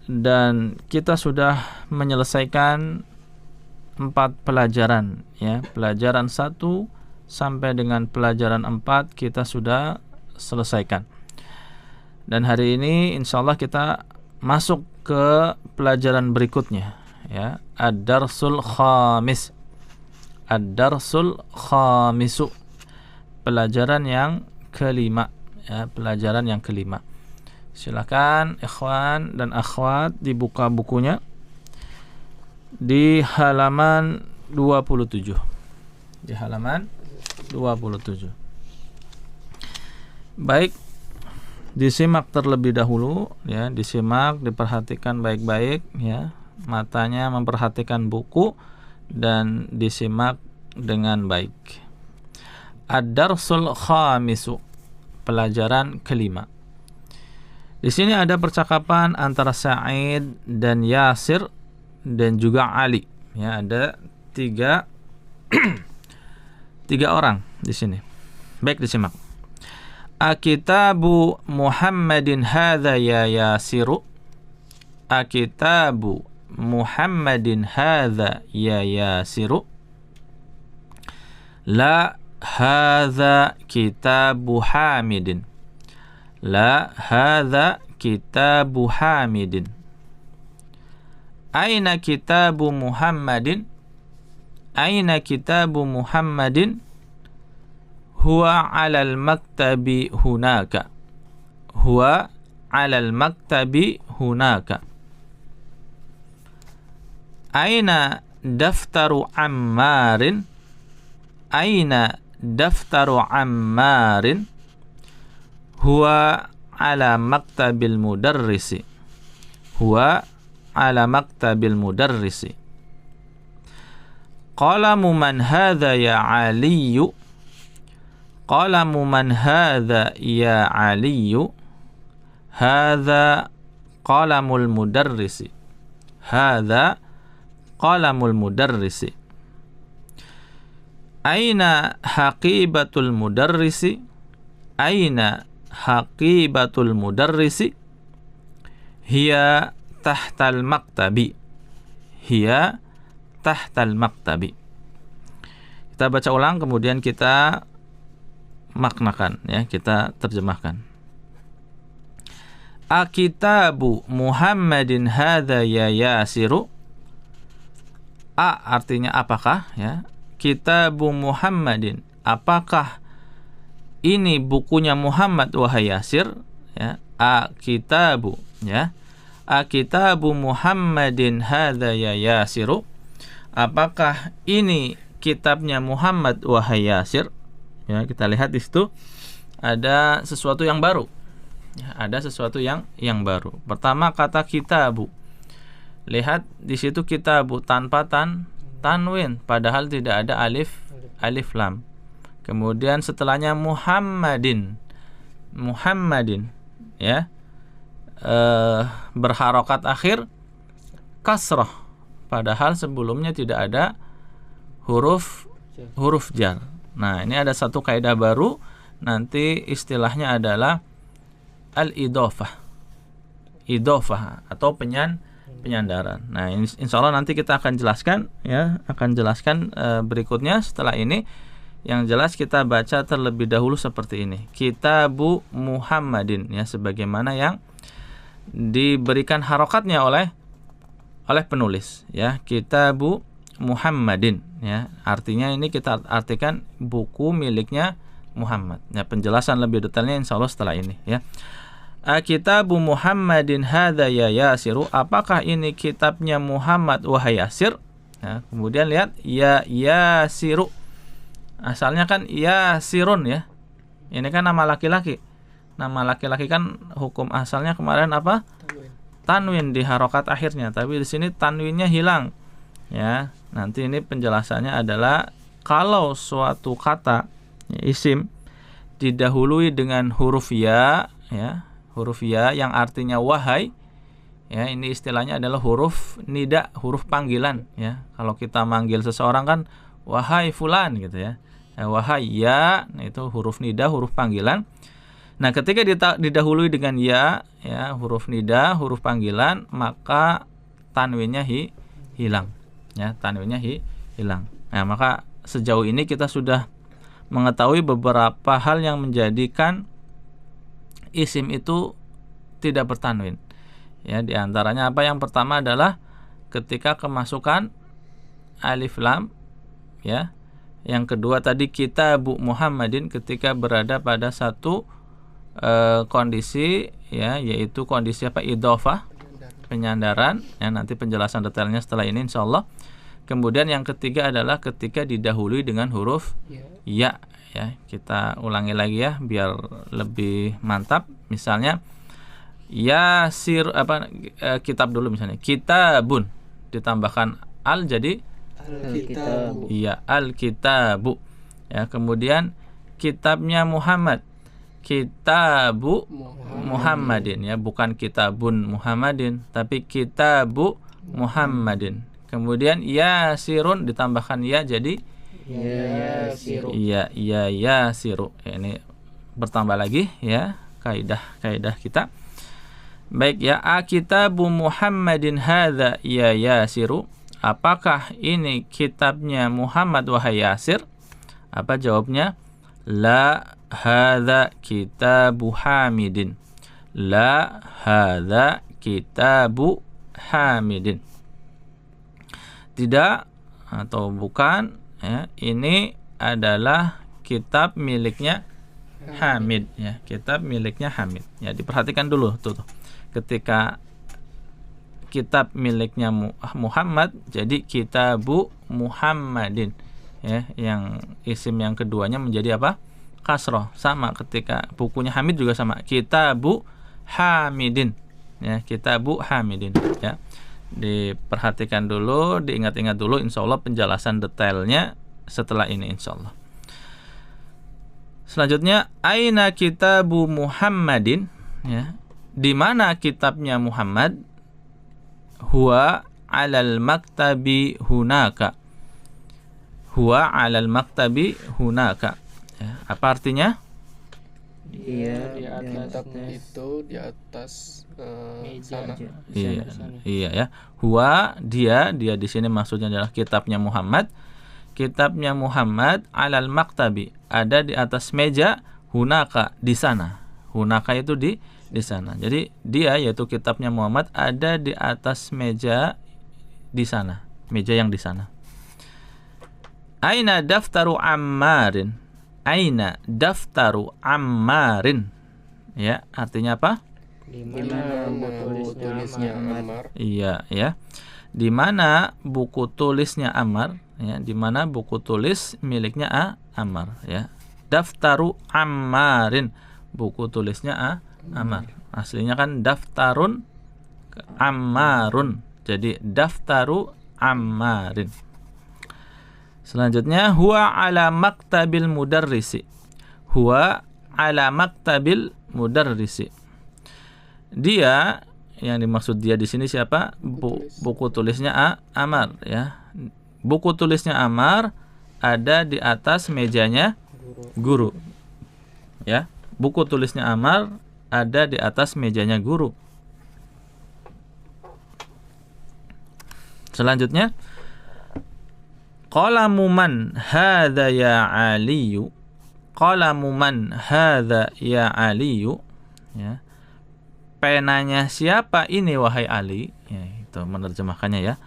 dan kita sudah menyelesaikan 4 pelajaran ya. Pelajaran 1 sampai dengan pelajaran 4 kita sudah selesaikan. Dan hari ini insyaallah kita masuk ke pelajaran berikutnya ya, ad-darsul khamis. Ad-darsul khamisu, pelajaran yang kelima ya, pelajaran yang kelima. Silakan ikhwan dan akhwat dibuka bukunya di halaman 27. Di halaman 27. Baik, disimak terlebih dahulu ya, disimak, diperhatikan baik-baik ya. Matanya memperhatikan buku dan disimak dengan baik. Ad-darsul khamisu, pelajaran kelima. Di sini ada percakapan antara Sa'id dan Yasir dan juga Ali. Ya, ada tiga orang di sini. Baik, disimak. Akitabu Muhammadin hadza ya Yasiru. Akitabu Muhammadin hadza ya Yasiru. La hadza kitabu Hamidin. La hadza kitabu Hamidin. Aina kitabu Muhammadin? Aina kitabu Muhammadin? Huwa 'alal maktabi hunaka. Huwa 'alal maktabi hunaka. Aina daftaru Ammarin? Aina daftaru Ammarin? Huwa 'ala maktabil mudarrisi. Huwa 'ala maktabil mudarrisi. Qalamu man hadha ya Aliyu? Qalamu man hadha ya Aliyu? Hadha qalamul mudarrisi. Hadha qalamul mudarrisi. Aina haqibatul mudarrisi? Aina haqibatul mudarrisi? Hiya tahtal maktabi. Hiya tahtal maktabi. Kita baca ulang kemudian kita maknakan ya, kita terjemahkan. Akitabu Muhammadin hadza ya Yasiru. A artinya apakah ya? Kitabu Muhammadin, apakah ini bukunya Muhammad wahai Yasir ya? A kitabu ya. A kitabu Muhammadin hadza ya Yasiru. Apakah ini kitabnya Muhammad wahai Yasir? Ya, kita lihat di situ ada sesuatu yang baru. Ya, ada sesuatu yang baru. Pertama kata kitabu. Lihat di situ kitabu tanpa tanwin, padahal tidak ada alif lam. Kemudian setelahnya Muhammadin. Muhammadin ya. Berharokat akhir kasrah, padahal sebelumnya tidak ada huruf jar. Nah, ini ada satu kaidah baru, nanti istilahnya adalah al-idhofah. Idhofah atau penyandaran. Nah, insyaallah nanti kita akan jelaskan ya, berikutnya setelah ini. Yang jelas kita baca terlebih dahulu seperti ini. Kitabu Muhammadin ya, sebagaimana yang diberikan harokatnya oleh penulis ya. Kitabu Muhammadin ya. Artinya ini kita artikan buku miliknya Muhammad. Ya, penjelasan lebih detailnya insyaallah setelah ini ya. Kitabu Muhammadin hadza ya Yasiru. Apakah ini kitabnya Muhammad wahai Yasir? Ya, kemudian lihat ya Yasiru. Asalnya kan Yasirun ya. Ini kan nama laki-laki. Nama laki-laki kan hukum asalnya kemarin apa? Tanwin di harokat akhirnya, tapi di sini tanwinnya hilang. Ya, nanti ini penjelasannya adalah kalau suatu kata ya, isim didahului dengan huruf ya, huruf ya yang artinya wahai. Ya, ini istilahnya adalah huruf nida, huruf panggilan ya. Kalau kita manggil seseorang kan wahai fulan gitu ya. Wahai ya, nah itu huruf nida, huruf panggilan. Nah, ketika didahului dengan ya, huruf nida, huruf panggilan, maka tanwinnya hilang. Ya, tanwinnya hilang. Nah, maka sejauh ini kita sudah mengetahui beberapa hal yang menjadikan isim itu tidak bertanwin. Ya, di antaranya apa? Yang pertama adalah ketika kemasukan alif lam, ya. Yang kedua tadi kitabu Muhammadin ketika berada pada satu kondisi, ya, yaitu kondisi apa? Idhofah, penyandaran. Ya, nanti penjelasan detailnya setelah ini insyaallah. Kemudian yang ketiga adalah ketika didahului dengan huruf ya. Ya, kita ulangi lagi ya biar lebih mantap. Misalnya kitab dulu, misalnya kitabun ditambahkan al jadi Al-Kitabu. iya, al-kitabu. Ya, kemudian kitabnya Muhammad, kitabu Muhammadin, ya, bukan kitabun Muhammadin tapi kitabu Muhammadin. Kemudian yasirun ditambahkan ya jadi Yasiru. yasiru. Ya, ini bertambah lagi ya kaidah kita. Baik, ya, kitabu Muhammadin hadza ya yasiru. Apakah ini kitabnya Muhammad wahai Yasir? Apa jawabnya? La hadza kitabu Hamidin. La hadza kitabu Hamidin. Tidak atau bukan, ya, ini adalah kitab miliknya Hamid, ya, kitab miliknya Hamid. Ya, diperhatikan dulu tuh. Ketika kitab miliknya Muhammad jadi kitabu Muhammadin, ya, yang isim yang keduanya menjadi apa? Kasroh. Sama ketika bukunya Hamid juga sama, kitabu Hamidin, ya, kitabu Hamidin, ya. Diperhatikan dulu, diingat-ingat dulu, insyaallah penjelasan detailnya setelah ini insyaallah. Selanjutnya aina kitabu Muhammadin, ya, di mana kitabnya Muhammad? Huwa 'alal maktabi hunaka. Huwa 'alal maktabi hunaka. Ya, apa artinya? Dia Di atas kitab itu di atas meja sana. aja. Iya ya. Huwa dia di sini maksudnya adalah kitabnya Muhammad. Kitabnya Muhammad 'alal maktabi, ada di atas meja, hunaka, di sana. Hunaka itu di sana. Jadi dia yaitu kitabnya Muhammad ada di atas meja di sana, meja yang di sana. Aina daftaru Ammarin. Aina daftaru Ammarin. Ya, artinya apa? Di Di mana mana buku tulisnya Ammar? Iya, ya. Di mana buku tulisnya Ammar, ya, di mana buku tulis miliknya Ammar, ya. Daftaru Ammarin, buku tulisnya Ammar. Aslinya kan daftarun Ammarun. Jadi daftaru Ammarin. Selanjutnya huwa ala maktabil mudarrisi. Huwa ala maktabil mudarrisi. Dia, yang dimaksud dia di sini siapa? Buku tulisnya Ammar, ya. Buku tulisnya Ammar ada di atas mejanya guru. Ya. Buku tulisnya Ammar ada di atas mejanya guru. Selanjutnya qalamu man hadza ya aliyu. Qalamu man hadza ya aliyu, ya. Penanya siapa ini wahai Ali? Ya, itu menerjemahkannya, ya.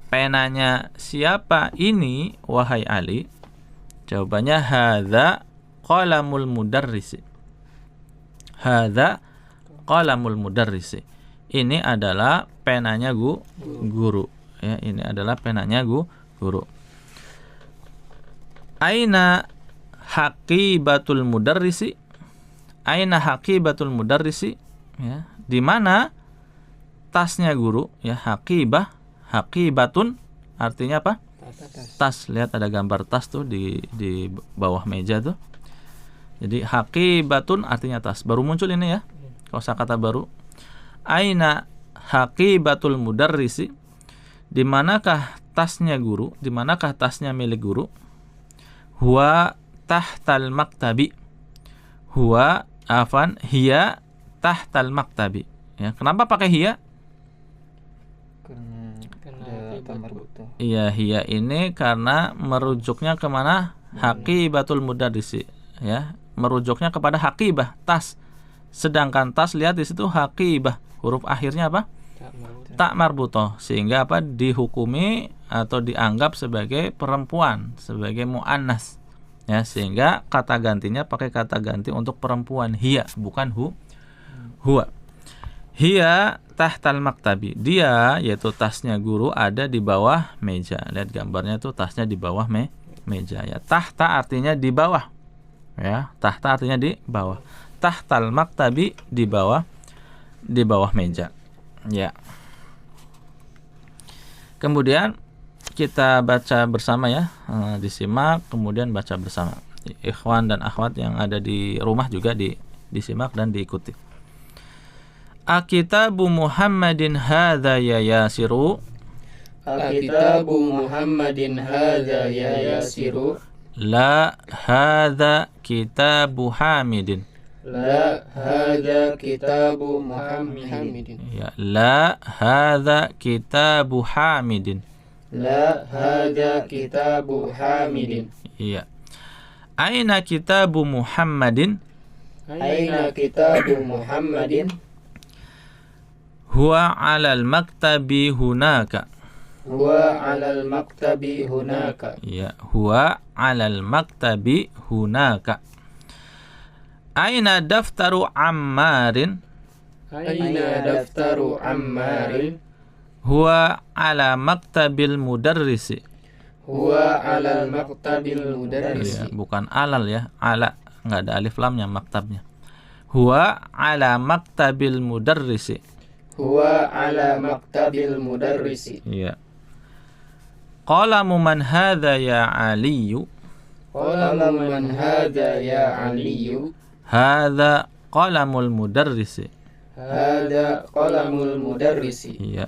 Penanya siapa ini wahai Ali? Jawabannya hadza qalamul mudarrisi. Hadza qalamul mudarrisi. Ini adalah penanya guru. Ya, ini adalah penanya guru. Aina haqibatul mudarrisi? Aina haqibatul mudarrisi? Ya, di mana tasnya guru? Ya, haqibah, haqibatun artinya apa? Tas. Lihat ada gambar tas tuh di bawah meja tuh. Jadi haqibatun artinya tas. Baru muncul ini, ya. Kosakata baru. Aina haqibatul mudarrisi? Di manakah tasnya guru? Di manakah tasnya milik guru? Huwa tahtal maktabi. Huwa hiya tahtal maktabi. Ya, kenapa pakai hiya? Karena Ada akibat marbutoh. Iya, hiya ini karena merujuknya kemana? Haqibatul mudarrisi. Ya, merujuknya kepada haqibah, tas. Sedangkan tas, lihat di situ haqibah, huruf akhirnya apa? tak mau. Tak marbutoh, sehingga apa? Dihukumi atau dianggap sebagai perempuan, sebagai muannas. Ya, sehingga kata gantinya pakai kata ganti untuk perempuan, hiya, bukan huwa. Hiya tahtal maktabi. Dia, yaitu tasnya guru, ada di bawah meja. Lihat gambarnya tuh, tasnya di bawah meja. Ya, tahta artinya di bawah. Ya, tahta artinya di bawah. Tahtal maktabi, di bawah meja. Ya. Kemudian kita baca bersama ya, disimak kemudian baca bersama. Ikhwan dan akhwat yang ada di rumah juga disimak dan diikuti. Akitabu Muhammadin hadza ya Yasiru. Kitabu Muhammadin hadza ya Yasiru. La hadza kitabu Hamidin. La hadza kitabu Muhammadin. Ya, la hadza kitabu Hamidin. La hadza kitabu Hamidin. Iya. Aina kitabu Muhammadin? Aina kitabu Muhammadin? Huwa 'alal maktabi hunaka. Huwa 'alal maktabi hunaka. Ya, huwa 'alal maktabi hunaka. Aina daftaru Ammarin? Aina daftaru Ammarin? Huwa 'ala maktabil mudarrisi. Huwa 'alal maktabil Ya, mudarrisi. bukan alal ya, ala, enggak ada alif lamnya maktabnya. Huwa 'ala maktabil mudarrisi. Huwa 'ala maktabil mudarrisi. Ya. Qalamu man hadza ya Aliyu? Qalamu man hadza ya Aliyu? Hadza qalamul mudarrisi. Hadza qalamul mudarrisi. Iya.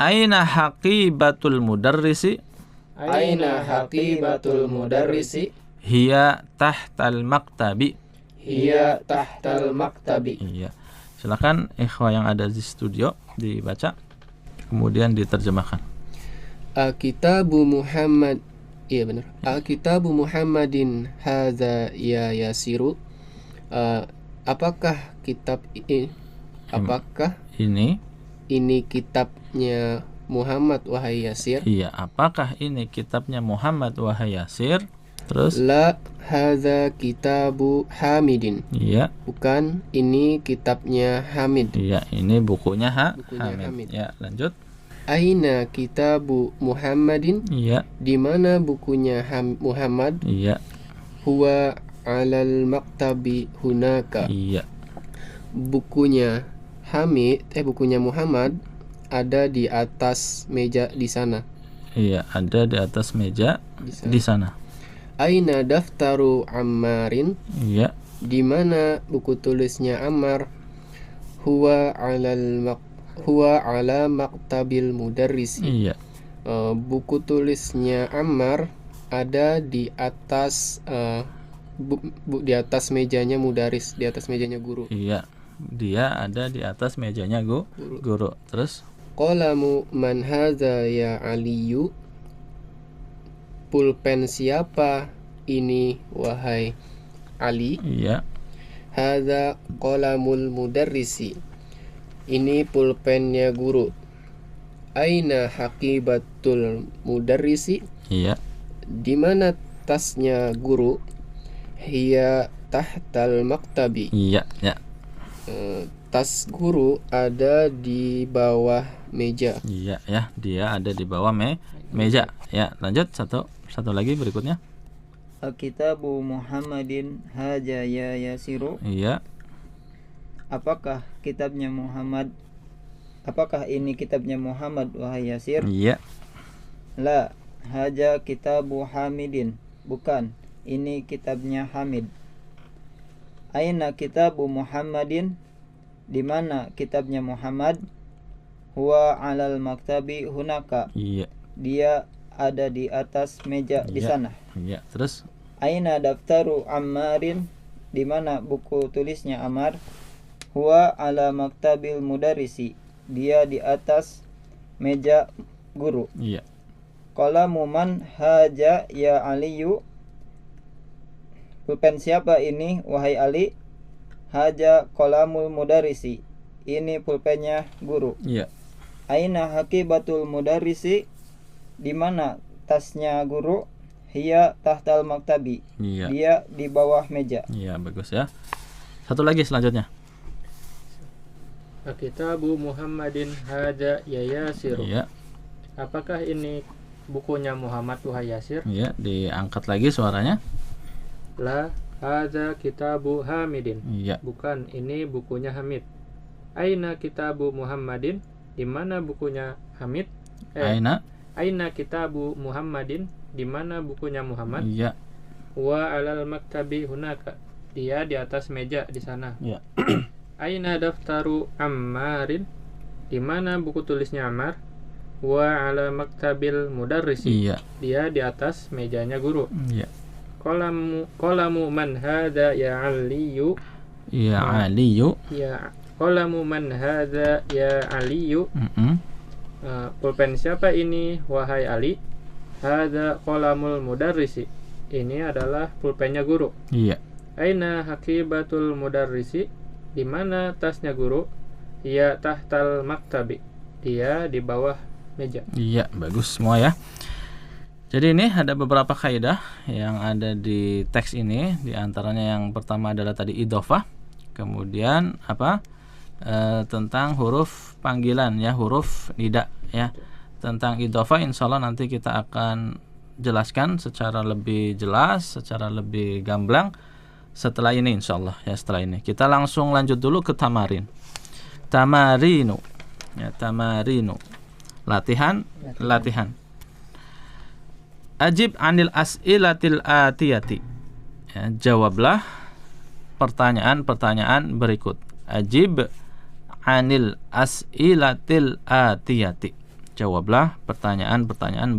Aina haqibatul mudarrisi? Aina haqibatul mudarrisi? Hiya tahtal maktabi. Hiya tahtal maktabi. Iya. Silakan ikhwah yang ada di studio dibaca kemudian diterjemahkan. Kitabu Muhammad. Iya benar. Kitabu Muhammadin hadza ya Yasiru. Apakah kitab ini? Apakah Ini ini kitabnya Muhammad wahai Yasir? iya, apakah ini kitabnya Muhammad wahai Yasir? Terus La hadza kitabu Hamidin. iya. Bukan, ini kitabnya Hamid. Iya, ini bukunya Bukunya Hamid. Hamid. Ya, lanjut. Aina kitabu Muhammadin? Iya, Di mana bukunya Muhammad? iya, Huwa 'alal maktabi hunaka. iya. Bukunya bukunya Muhammad ada di atas meja di sana. Iya, ada di atas meja di sana. Aina daftaru Ammarin? Iya, Di mana buku tulisnya Ammar? Huwa 'ala maktabil mudarrisi. iya, Buku tulisnya Ammar ada di atas di atas mejanya mudaris, di atas mejanya guru. iya. Dia ada di atas mejanya guru. Terus Qalamu man hadza ya Aliyu? Pulpen siapa ini wahai Ali? iya, Hadza qalamul mudarrisi. Ini pulpennya guru. Aina haqibatul mudarrisi? iya, Di mana tasnya guru? Hiya tahtal maktabi. iya, ya. Tas guru ada di bawah meja. Iya, ya. Dia ada di bawah meja. Ya, lanjut satu lagi berikutnya. Kitabu Muhammadin hadza ya Yasiru. Iya, Apakah kitabnya Muhammad? Apakah ini kitabnya Muhammad wahai Yasir? iya, La, hadza kitabu Hamidin. Bukan, ini kitabnya Hamid. Aina kitabu Muhammadin? Di mana kitabnya Muhammad? Huwa 'alal maktabi hunaka. iya, Dia ada di atas meja di Iya. sana. iya. Terus Aina daftaru Ammarin? di mana buku tulisnya Ammar? Huwa ala maktabil mudarrisi, dia di atas meja guru. Iya. Qalamu man haja ya Aliyu, pulpen siapa ini wahai Ali? Haja qalamul mudarrisi, ini pulpennya guru. Iya. Aina haqibatul mudarrisi, di mana tasnya guru? Hiya tahtal maktabi, Iya. dia di bawah meja. Iya, bagus ya. Satu lagi selanjutnya. Kitabu Muhammadin hada ya Yasir. Iya. Apakah ini bukunya Muhammad wahai Yasir? Iya, diangkat lagi suaranya. La hada kitabu Hamidin. Iya. Bukan, ini bukunya Hamid. Aina kitabu Muhammadin? Di mana bukunya Hamid? Aina kitabu Muhammadin? Di mana bukunya Muhammad? Iya. Wa alal maktabi hunaka, dia di atas meja di sana. Iya. Aina daftaru Ammarin? Di mana buku tulisnya Ammar? Wa ala maktabil mudarrisi, Iya. dia di atas mejanya guru. Iya. Qalamu man hada ya Aliyu? Iya, Aliyu. Ya, qalamu man hada ya Aliyu? Pulpen siapa ini wahai Ali? Hada qalamul mudarrisi, ini adalah pulpennya guru. Iya. Aina haqibatul mudarrisi? Di mana tasnya guru? Ia tahtal maktabi, dia di bawah meja. Iya, bagus semua ya. Jadi ini ada beberapa kaidah yang ada di teks ini. Di antaranya yang pertama adalah tadi idhofah. Kemudian tentang huruf panggilan ya, huruf nida ya. Tentang idhofah insyaallah nanti kita akan jelaskan secara lebih jelas, secara lebih gamblang setelah ini insyaallah ya. Setelah ini kita langsung lanjut dulu ke tamarin. Tamarinu ya, tamarinu. Latihan. Ajib anil as'ilatil atiyati ya, jawablah pertanyaan-pertanyaan berikut. Ajib anil as'ilatil atiyati, jawablah pertanyaan-pertanyaan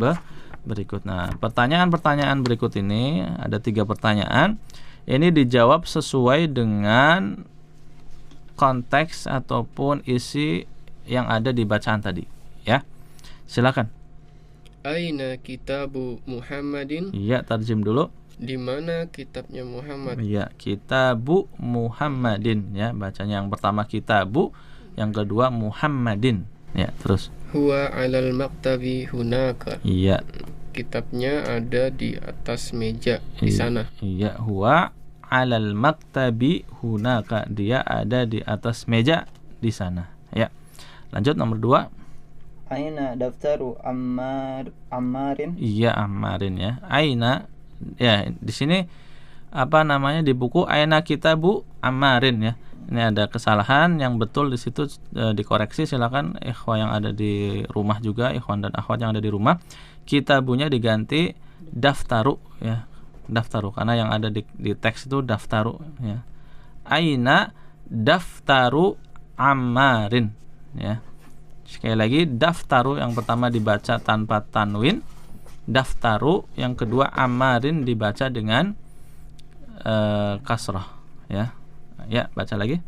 berikut. Nah, pertanyaan-pertanyaan berikut ini ada 3 pertanyaan. Ini dijawab sesuai dengan konteks ataupun isi yang ada di bacaan tadi ya. Silakan. Aina kitabu Muhammadin? Iya, tarjim dulu. Di mana kitabnya Muhammad? Iya, kitabu Muhammadin ya, bacanya yang pertama kitabu, yang kedua Muhammadin ya. Terus Huwa alal maktabi hunaka. iya, Kitabnya ada di atas meja di sana. Iya, huwa alal maktabi hunaka, dia ada di atas meja di sana ya. Lanjut nomor 2. Aina daftaru Ammarin? Iya, Ammarin ya. Aina ya, di sini di buku Aina kitabu Ammarin ya. Ini ada kesalahan, yang betul di situ dikoreksi. Silakan ikhwah yang ada di rumah juga, ikhwan dan akhwat yang ada di rumah, kitabunya diganti daftaru ya. Daftaru, karena yang ada di teks itu daftaru ya. Aina daftaru Ammarin ya. Sekali lagi, daftaru yang pertama dibaca tanpa tanwin, daftaru yang kedua Ammarin dibaca dengan kasrah ya. Ya, baca lagi.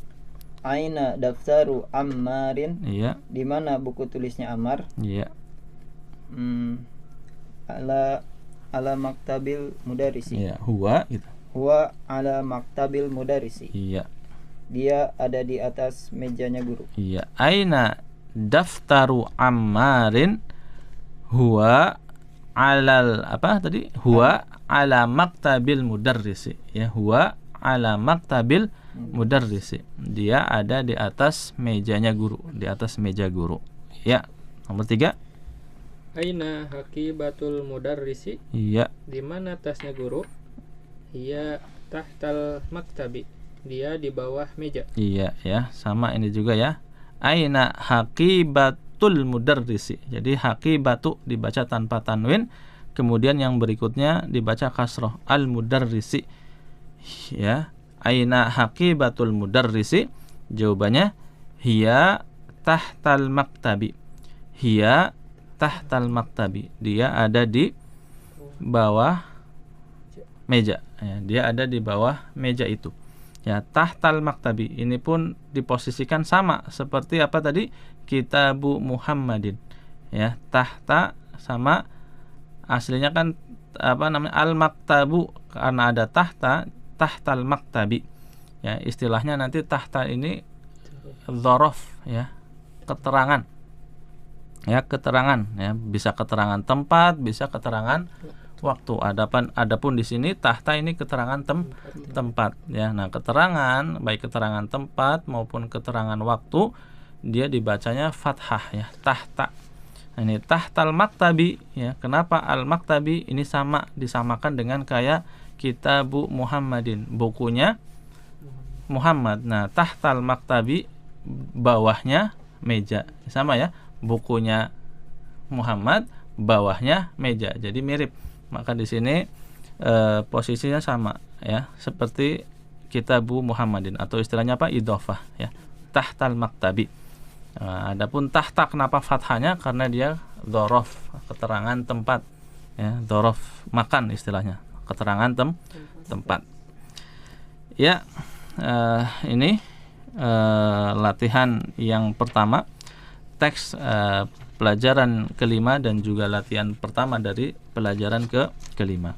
Aina daftaru Ammarin? Iya. Di mana buku tulisnya Ammar? Iya. Ala maktabil mudarrisi. Iya, huwa gitu. Huwa ala maktabil mudarrisi. Iya. Dia ada di atas mejanya guru. Iya. Aina daftaru Ammarin? Huwa alal Huwa ala maktabil mudarrisi ya. Huwa ala maktabil mudarrisi, dia ada di atas mejanya guru, di atas meja guru ya. Nomor 3. Aina haqibatul mudarrisi? Iya. Di mana tasnya guru? Iya tahtal maktabi, dia di bawah meja. Iya ya, sama ini juga ya. Aina haqibatul mudarrisi, jadi haqibatu dibaca tanpa tanwin, kemudian yang berikutnya dibaca kasroh, al mudarrisi ya. Aina haqibatul mudarrisi, jawabannya hiya tahtal maktabi. Hiya tahtal maktabi, dia ada di bawah meja ya, dia ada di bawah meja itu. Ya, tahtal maktabi ini pun diposisikan sama seperti apa tadi, kitabu Muhammadin. Ya, tahta sama aslinya kan apa namanya, al maktabu, karena ada tahta, tahtal maktabi. Ya, istilahnya nanti tahta ini dzaraf, ya, keterangan. Ya, keterangan, ya, bisa keterangan tempat, bisa keterangan waktu. Adapun di sini tahta ini keterangan tempat, ya. Nah, keterangan baik keterangan tempat maupun keterangan waktu dia dibacanya fathah, ya, tahta. Nah, ini tahtal maktabi, ya. Kenapa al maktabi ini disamakan dengan kayak kitabu Muhammadin, bukunya Muhammad. Nah, tahtal maktabi bawahnya meja, sama ya, bukunya Muhammad bawahnya meja, jadi mirip. Maka di sini posisinya sama, ya, seperti kitabu Muhammadin, atau istilahnya apa, idhofah, ya, tahtal maktabi. Adapun tahta kenapa fathahnya, karena dia dzaraf, keterangan tempat, ya, dzaraf makan istilahnya, keterangan tempat. Ya, ini latihan yang pertama, teks pelajaran kelima, dan juga latihan pertama dari pelajaran kelima.